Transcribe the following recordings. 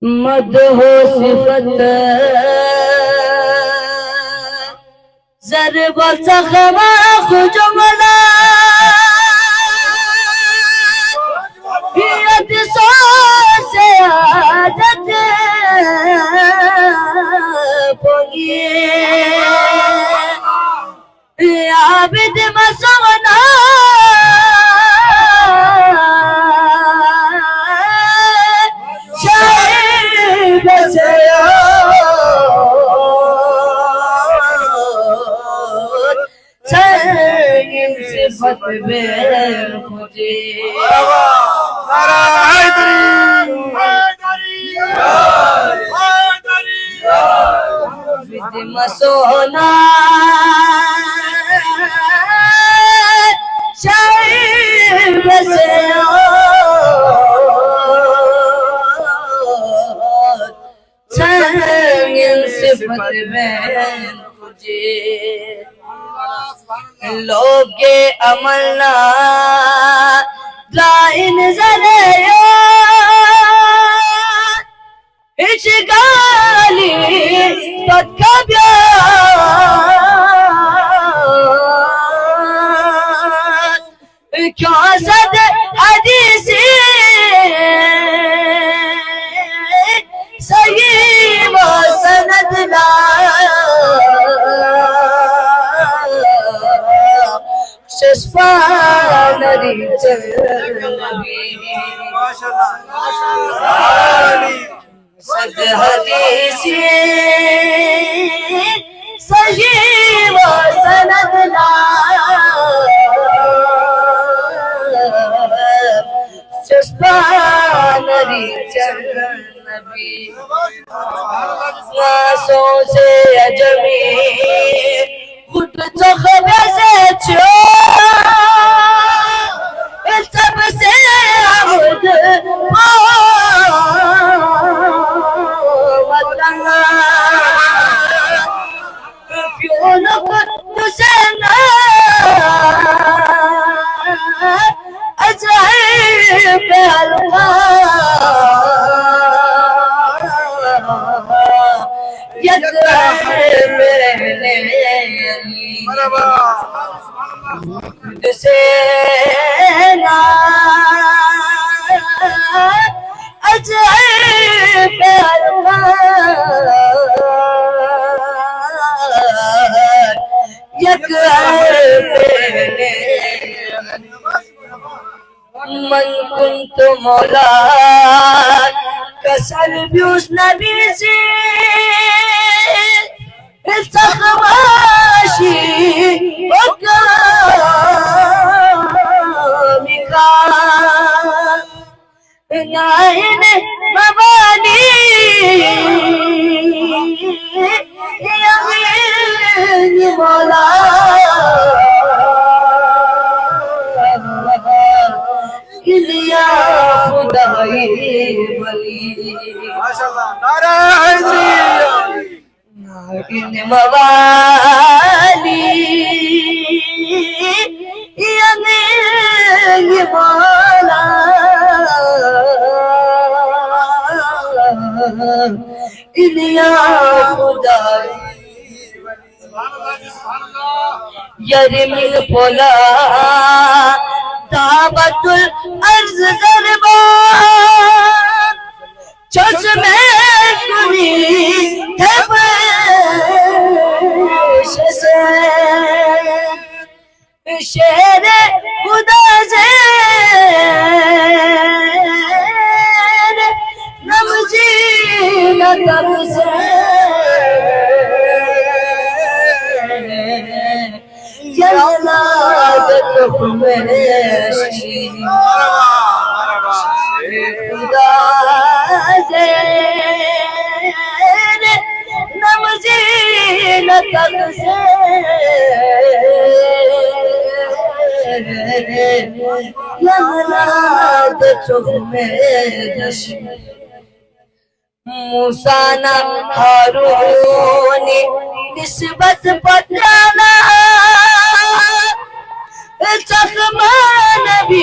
मद हो सिफत ज़रब ज़ख़मा खुजमला हियत सो से आदत पोगिए आबिद मसवना सिफत में मुझे मसोना शायद से सिफत में मुझे लोग के अमलना लाइन जरे इश्गाली तकब्या क्यों सद हदीसी सही वो सनद ला शस्फानरी चलबी सद हदीसी सही वो सनद ला शस्फानरी चलबी मासों से अजमी खुद तो खबर से छो सबसे अहद वतना क्यों न तुझसे ना अजाए प्यारा से ना अजाए प्यारा मन कुंत मौला कसर भी उस नबी से सखमाशी नाइन मवानी मौला इलिया खुदाई वली माशाअल्लाह नारा हैदरी इन मवाली ये मौला इलिया खुदाई यरमिल पोला दावतुल अर्ज दरबार चश्मे कुनी शेर खुदा से नमजी नकब से यलाद तुमे खुदा से नमजी नकब से यलाद तुमे मूसाना हारून निस्बत पत्राना चखमा नबी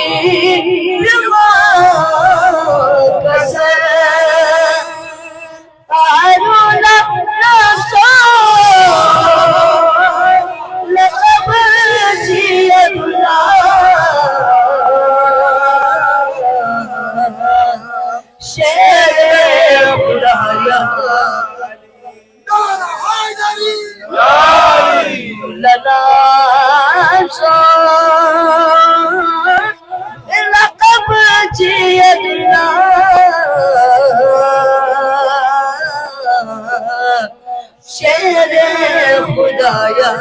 शेर खुदाया लला लकब जियला शेर खुदाया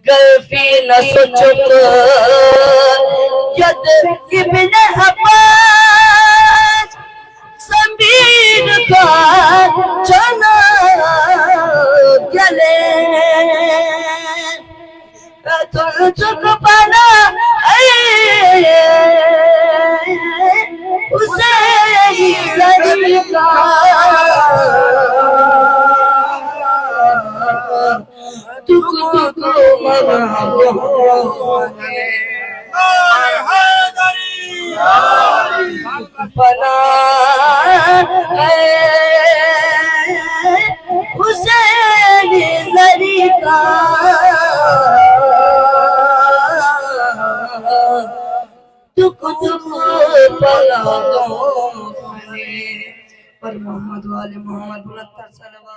गल्फी न सोचुक यद इब्न अब्बास समीर का चना गले तुम चुक पाना उसे लड़का तुक तुक बना हुसैन लड़का तुक तुक पला पर मोहम्मद वाले मोहम्मद 69 सलवात